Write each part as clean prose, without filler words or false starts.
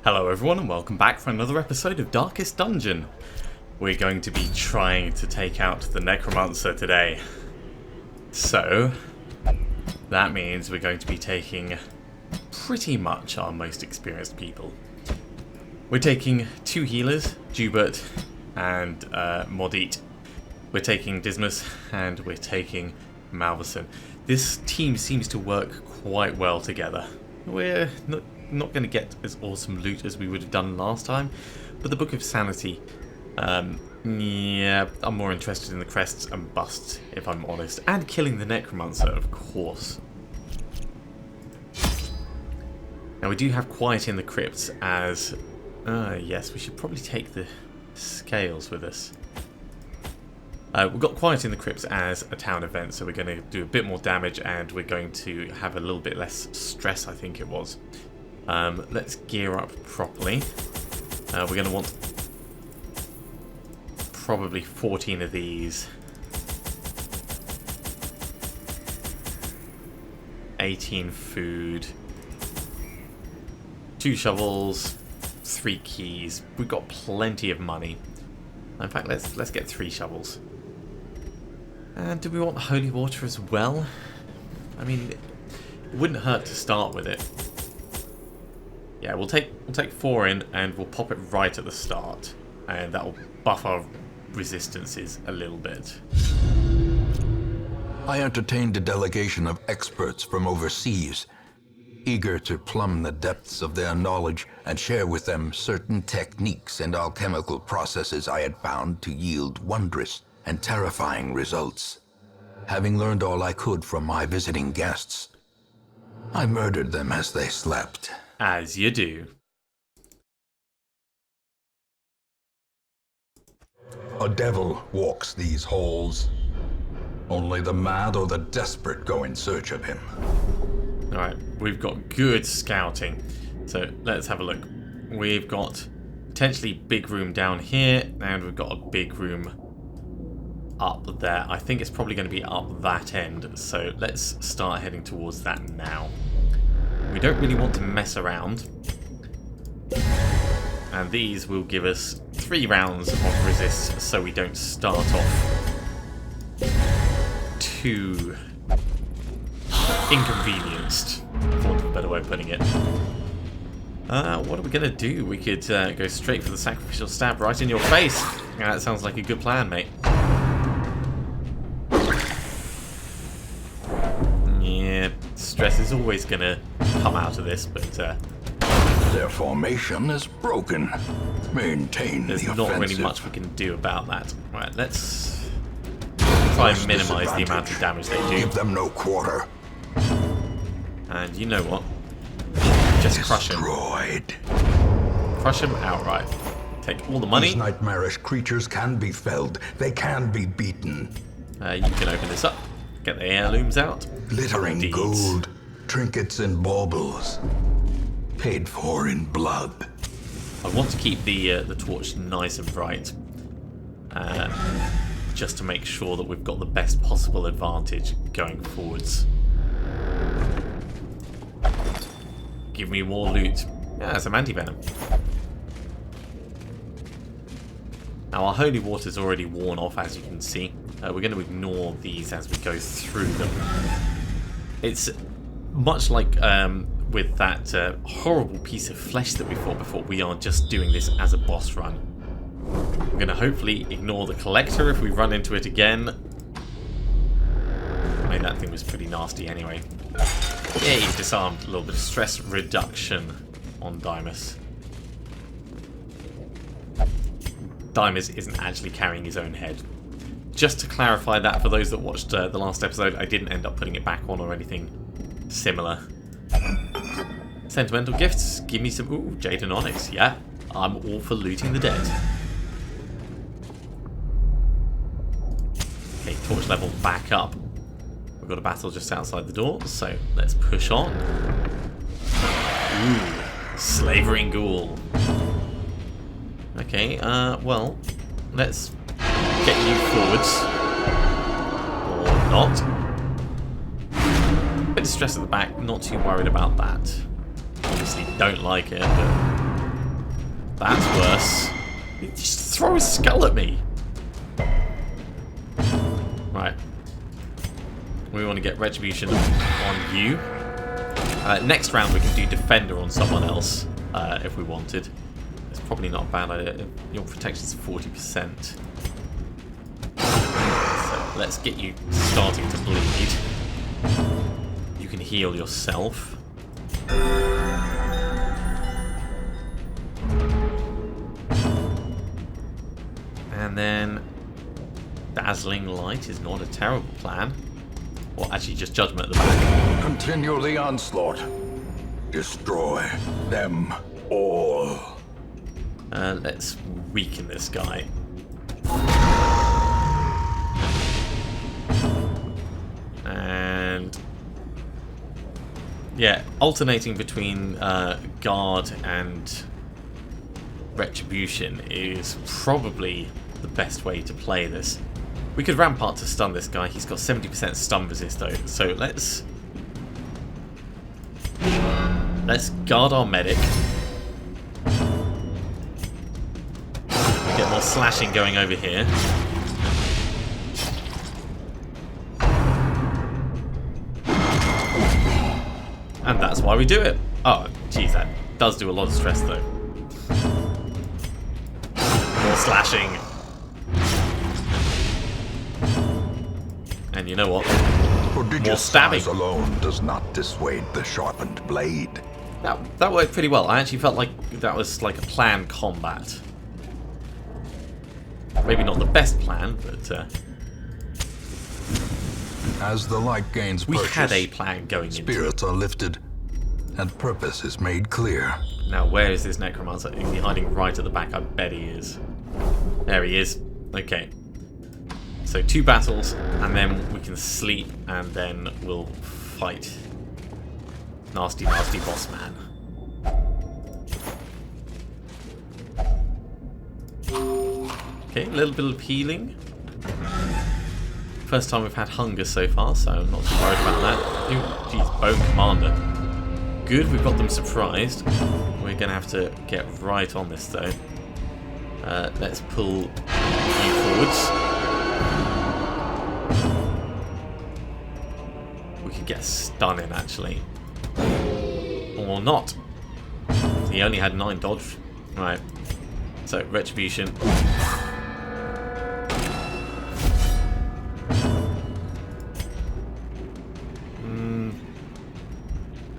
Hello everyone and welcome back for another episode of Darkest Dungeon. We're going to be trying to take out the Necromancer today. So, that means we're going to be taking pretty much our most experienced people. We're taking 2 healers, Jubert and Modit. We're taking Dismas and we're taking Malverson. This team seems to work quite well together. We're not going to get as awesome loot as we would have done last time, but the Book of Sanity, yeah, I'm more interested in the crests and busts, if I'm honest, and killing the Necromancer, of course. Now we do have Quiet in the Crypts as, yes, we should probably take the scales with us. We've got Quiet in the Crypts as a town event, so we're going to do a bit more damage and we're going to have a little bit less stress, I think it was. Let's gear up properly. We're going to want probably 14 of these. 18 food. 2 shovels. 3 keys. We've got plenty of money. In fact, let's get 3 shovels. And do we want holy water as well? I mean, it wouldn't hurt to start with it. Yeah, we'll take 4 in and we'll pop it right at the start, and that'll buff our resistances a little bit. I entertained a delegation of experts from overseas, eager to plumb the depths of their knowledge and share with them certain techniques and alchemical processes I had found to yield wondrous and terrifying results. Having learned all I could from my visiting guests, I murdered them as they slept. As you do. A devil walks these halls. Only the mad or the desperate go in search of him. Alright, we've got good scouting. So let's have a look. We've got potentially big room down here, and we've got a big room up there. I think it's probably going to be up that end, so let's start heading towards that now. We don't really want to mess around. And these will give us 3 rounds of resist, so we don't start off too inconvenienced, for want of a better way of putting it. What are we going to do? We could go straight for the sacrificial stab right in your face. That sounds like a good plan, mate. Yeah, stress is always going to come out of this, but their formation is broken. Maintain the offensive. There's not really much we can do about that. Right, let's try and minimize the amount of damage they do. Give them no quarter. And you know what? Just crush him. Destroyed. Crush him outright. Take all the money. These nightmarish creatures can be felled. They can be beaten. You can open this up. Get the heirlooms out. Glittering Deeds. gold, trinkets and baubles, paid for in blood. I want to keep the torch nice and bright, just to make sure that we've got the best possible advantage going forwards. Give me more loot. Yeah, some anti-venom. Now our holy water's already worn off, as you can see. We're going to ignore these as we go through them. It's much like with that horrible piece of flesh that we fought before. We are just doing this as a boss run. We're going to hopefully ignore the collector if we run into it again. I mean, that thing was pretty nasty anyway. Yeah, he's disarmed. A little bit of stress reduction on Dimas. Dimas isn't actually carrying his own head. Just to clarify that for those that watched the last episode, I didn't end up putting it back on or anything similar. Sentimental gifts. Give me some... Ooh, Jade and Onyx. Yeah, I'm all for looting the dead. Okay, torch level back up. We've got a battle just outside the door, so let's push on. Ooh, Slavering Ghoul. Okay, well, let's get you forwards. Or not. Bit of stress at the back, not too worried about that. Obviously don't like it, but That's worse. He just throw his skull at me. Right. We want to get Retribution on you. Next round we can do Defender on someone else if we wanted. It's probably not a bad idea. Your protection's 40%. So let's get you starting to bleed. You can heal yourself. And then Dazzling Light is not a terrible plan. Or actually just Judgment at the back. Continue the onslaught. Destroy them all. Let's weaken this guy. And yeah, alternating between Guard and Retribution is probably the best way to play this. We could Rampart to stun this guy. He's got 70% stun resist though. So let's guard our medic. Get more slashing going over here. And that's why we do it. Oh, geez, that does do a lot of stress though. More slashing. And you know what? More stabbing. Size alone does not dissuade the sharpened blade. That worked pretty well. I actually felt like that was like a planned combat. Maybe not the best plan, but as the light gains we purchase, had a plan going into it. Spirits are lifted, and purpose is made clear. Now, where is this Necromancer? Is he hiding right at the back? I bet he is. There he is. Okay. So 2 battles, and then we can sleep, and then we'll fight nasty, nasty boss man. Okay, a little bit of healing. First time we've had hunger so far, so I'm not too worried about that. Oh, geez, Bone Commander. Good, we've got them surprised. We're going to have to get right on this though. Let's pull you forwards. We could get a stun in actually. Or not. He only had 9 dodge. Right. So, Retribution.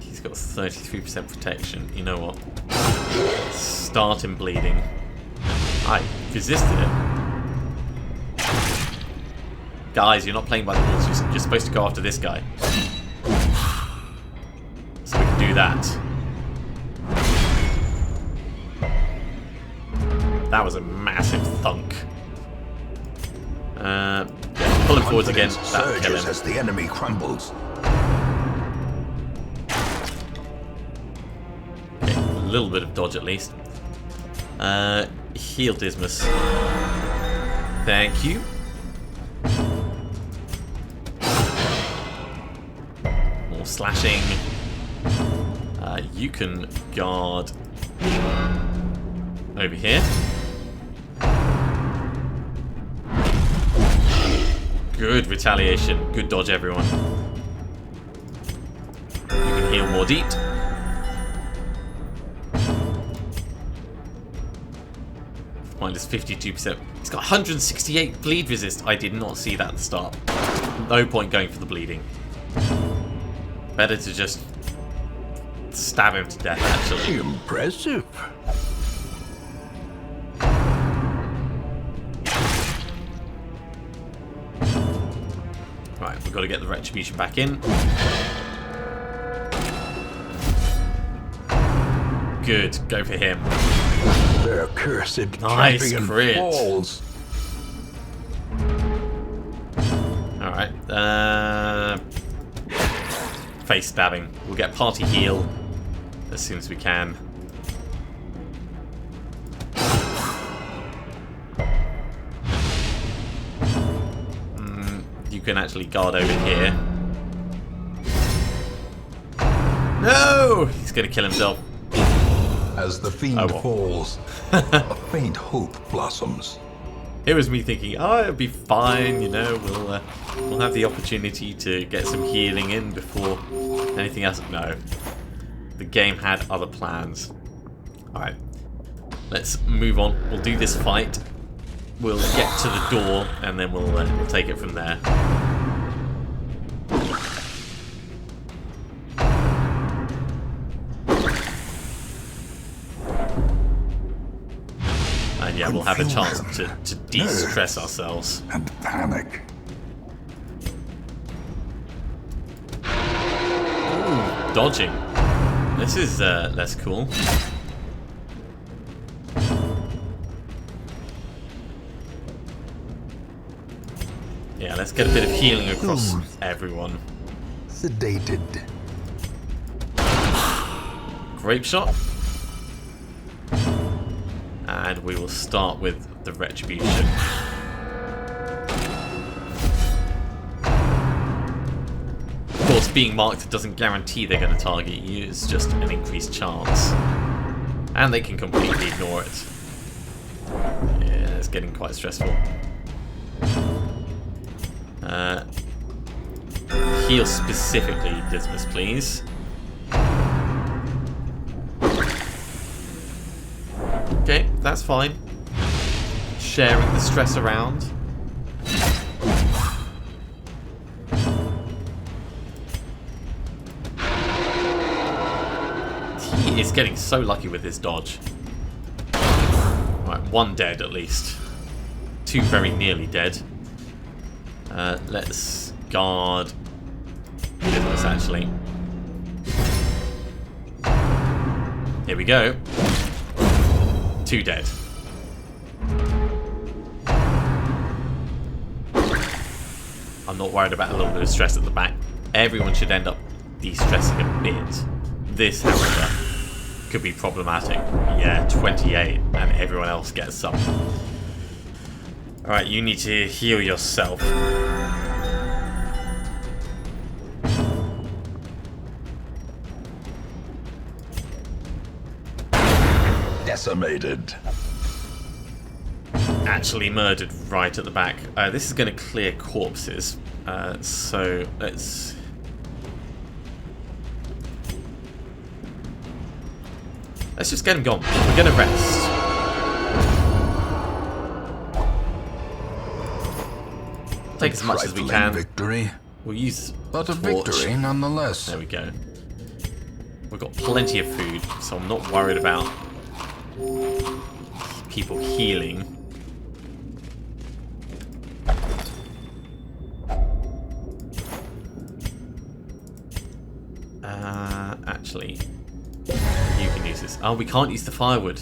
He's got 33% protection. You know what? Start him bleeding. I resisted it. Guys, you're not playing by the rules. You're supposed to go after this guy. So we can do that. That was a massive thunk. Yeah, pull him forwards again. That'll kill him. As the enemy crumbles. Okay, a little bit of dodge at least. Heal Dismas. Thank you. More slashing. You can guard over here. Good retaliation. Good dodge, everyone. You can heal more deep. Minus 52%. It's got 168 bleed resist. I did not see that at the start. No point going for the bleeding. Better to just stab him to death, actually. Impressive. Right, we've got to get the Retribution back in. Good, go for him. Their cursed Nice champion crit. falls. Alright, face stabbing. We'll get party heal as soon as we can. You can actually guard over here. No! He's gonna kill himself. As the fiend Oh, well. falls, a faint hope blossoms. It was me thinking, oh, it'll be fine, you know, we'll have the opportunity to get some healing in before anything else. No. The game had other plans. Alright. Let's move on. We'll do this fight. We'll get to the door, and then we'll take it from there. And yeah, we'll have a chance to de-stress ourselves. And panic. Ooh, dodging. This is less cool. Yeah, let's get a bit of healing across everyone. Sedated. Grape shot. And we will start with the retribution. Of course, being marked doesn't guarantee they're going to target you, it's just an increased chance. And they can completely ignore it. Yeah, it's getting quite stressful. Heal specifically, Dismas, please. Okay, that's fine. Sharing the stress around. He is getting so lucky with his dodge. Right, one dead at least. Two very nearly dead. Let's guard Dismas, actually. Here we go. Two dead. I'm not worried about a little bit of stress at the back. Everyone should end up de-stressing a bit. This, however, could be problematic. Yeah, 28, and everyone else gets some. Alright, you need to heal yourself. Decimated. Actually murdered right at the back. This is going to clear corpses. So let's... Let's just get him gone. We're going to rest. Take as much as we can. Victory. We'll use But a torch. victory nonetheless. There we go. We've got plenty of food, so I'm not worried about people healing. Actually, you can use this. Oh, we can't use the firewood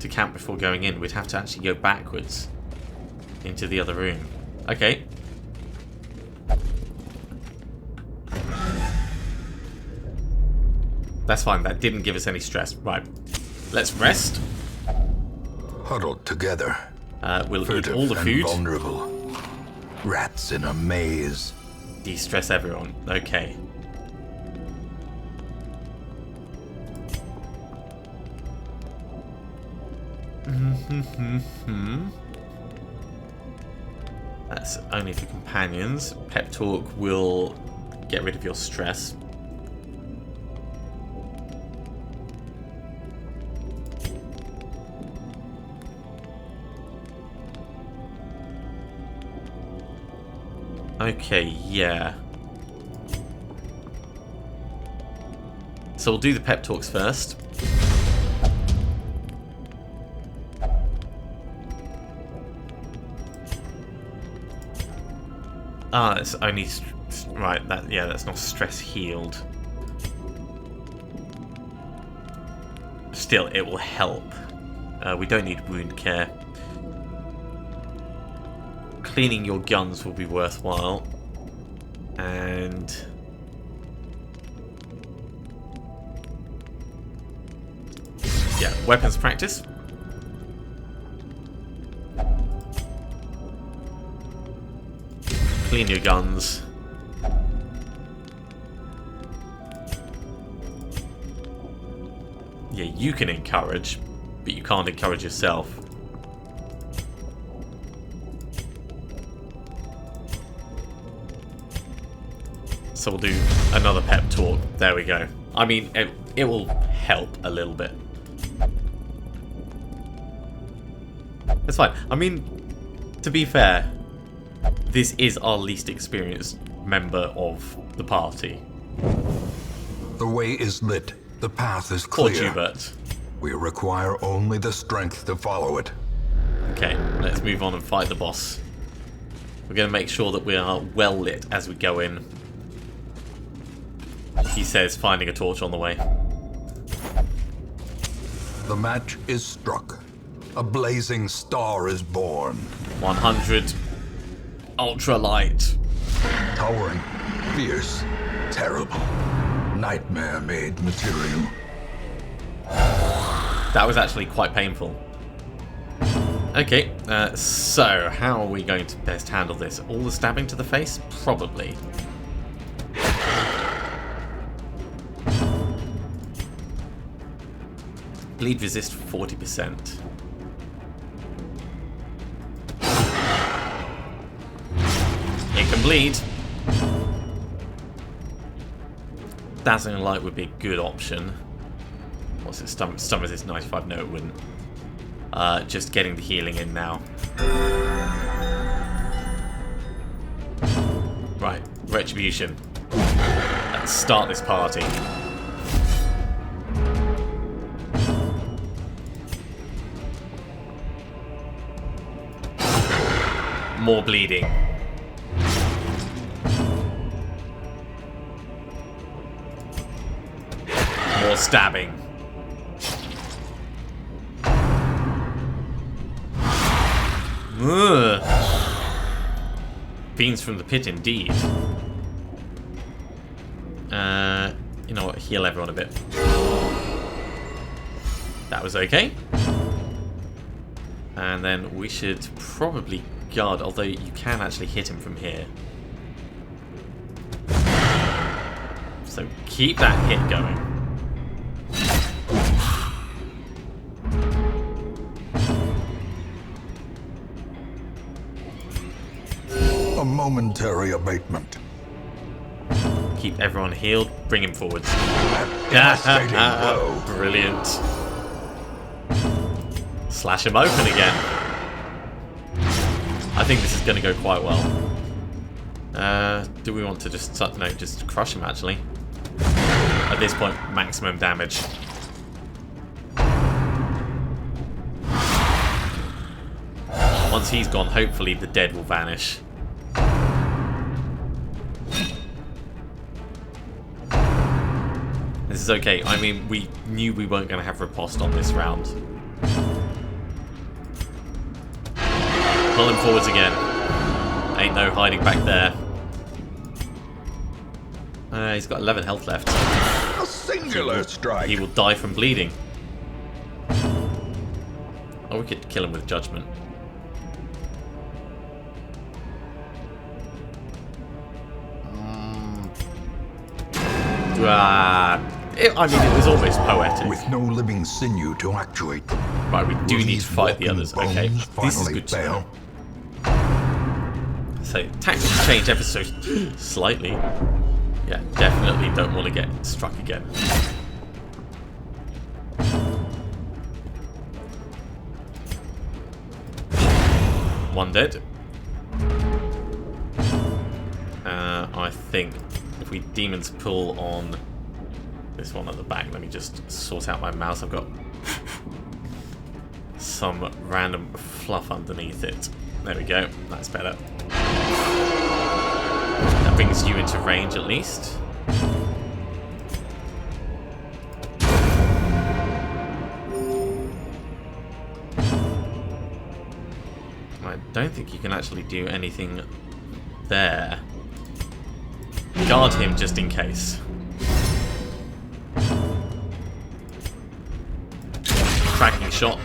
to camp before going in. We'd have to actually go backwards into the other room. Okay. That's fine. That didn't give us any stress. Right. Let's rest. Huddled together. We'll eat Furtive all the and food. vulnerable. Rats in a maze. De-stress everyone. Okay. That's only for companions. Pep talk will get rid of your stress. Okay, yeah. So we'll do the pep talks first. Ah, it's only right. That's not stress healed. Still, it will help. We don't need wound care. Cleaning your guns will be worthwhile, and yeah, weapons practice. Clean your guns. Yeah, you can encourage, but you can't encourage yourself. So we'll do another pep talk. There we go. I mean, it will help a little bit. It's fine. I mean, to be fair, this is our least experienced member of the party. The way is lit. The path is Poor clear. Jubert. We require only the strength to follow it. Okay, let's move on and fight the boss. We're going to make sure that we are well lit as we go in. He says finding a torch on the way. The match is struck. A blazing star is born. 100 ultralight. Towering, fierce, terrible. Nightmare-made material. That was actually quite painful. Okay, so how are we going to best handle this? All the stabbing to the face? Probably. Bleed resist 40%. It can bleed. Dazzling light would be a good option. What's it? Stun resist 95? No, it wouldn't. Just getting the healing in now. Right, retribution. Let's start this party. More bleeding. More stabbing. Ugh. Fiends from the pit indeed. You know what, heal everyone a bit. That was okay. And then we should probably guard, although you can actually hit him from here. So keep that hit going. A momentary abatement. Keep everyone healed. Bring him forwards. Devastating blow. Brilliant. Slash him open again. I think this is going to go quite well. Do we want to just just crush him actually? At this point, maximum damage. Once he's gone, hopefully the dead will vanish. This is okay. I mean, we knew we weren't going to have riposte on this round. Pull him forwards again. Ain't no hiding back there. He's got 11 health left. A singular strike. He will die from bleeding. Or we could kill him with judgment. I mean, it was almost poetic. With no living sinew to actuate them. Right, we do need to fight the others. Okay, this is Finally good to fail. know. So, tactics change ever so slightly. Yeah, definitely don't want to get struck again. One dead. I think if we demons pull on this one at the back, let me just sort out my mouse. I've got some random fluff underneath it. There we go, that's better. That brings you into range at least. I don't think you can actually do anything there. Guard him just in case. Tracking shot.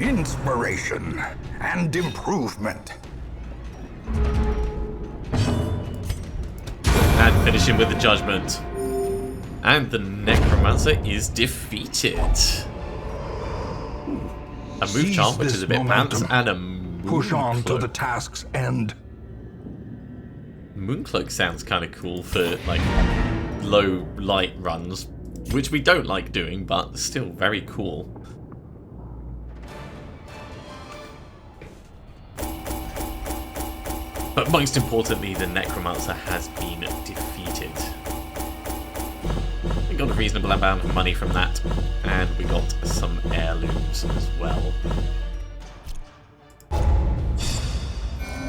Inspiration and improvement. And finish him with the judgment. And the Necromancer is defeated. A move charm, which is a bit pants, and a moon Push on cloak. to the task's end. Mooncloak sounds kind of cool for like low light runs, which we don't like doing, but still very cool. But most importantly, the Necromancer has been defeated. We got a reasonable amount of money from that, and we got some heirlooms as well.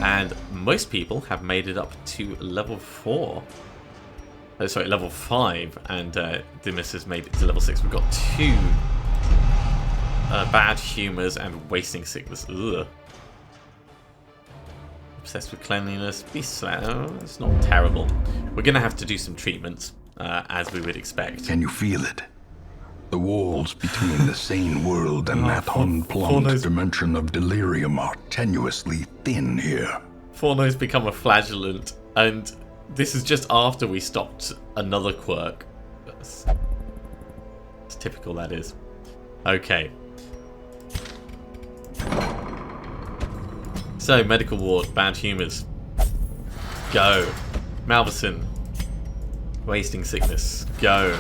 And most people have made it up to level 4. Oh, sorry, level 5, and Dimas has made it to level 6. We've got 2 bad humours and wasting sickness. Ugh. Obsessed with cleanliness. It's not terrible. We're going to have to do some treatments, as we would expect. Can you feel it? The walls between the sane world and that unplumbed dimension of delirium are tenuously thin here. Forno's become a flagellant, and this is just after we stopped another quirk. It's typical, that is. Okay. So, medical ward, bad humours. Go. Malverson. Wasting sickness. Go.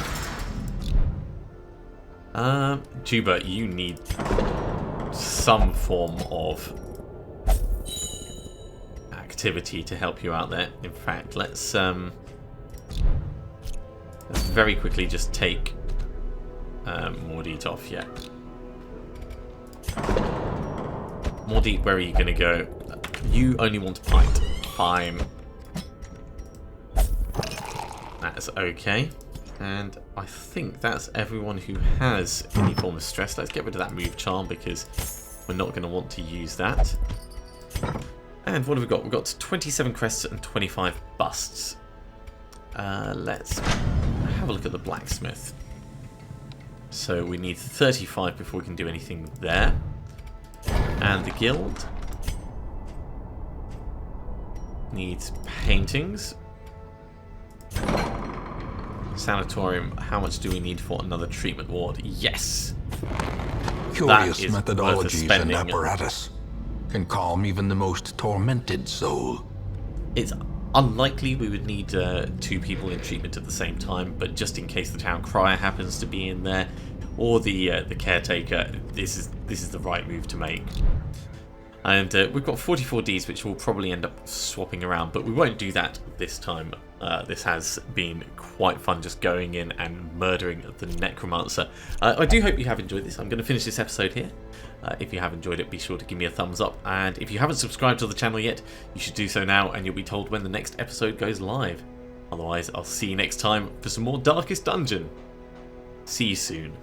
Tuba, you need some form of activity to help you out there. In fact, let's very quickly just take Mordit off. Yeah. Mordit, where are you going to go? You only want to pint. Fine. That's okay. And I think that's everyone who has any form of stress. Let's get rid of that move charm because we're not going to want to use that. And what have we got? We've got 27 crests and 25 busts. Let's have a look at the blacksmith. So we need 35 before we can do anything there. And the guild needs paintings. Sanatorium, how much do we need for another treatment ward? Yes! Curious methodologies and apparatus can calm even the most tormented soul. It's unlikely we would need 2 people in treatment at the same time, but just in case the town crier happens to be in there, or the caretaker, this is the right move to make. And we've got 44 Ds, which we'll probably end up swapping around, but we won't do that this time. This has been quite fun, just going in and murdering the Necromancer. I do hope you have enjoyed this. I'm going to finish this episode here. If you have enjoyed it, be sure to give me a thumbs up. And if you haven't subscribed to the channel yet, you should do so now, and you'll be told when the next episode goes live. Otherwise, I'll see you next time for some more Darkest Dungeon. See you soon.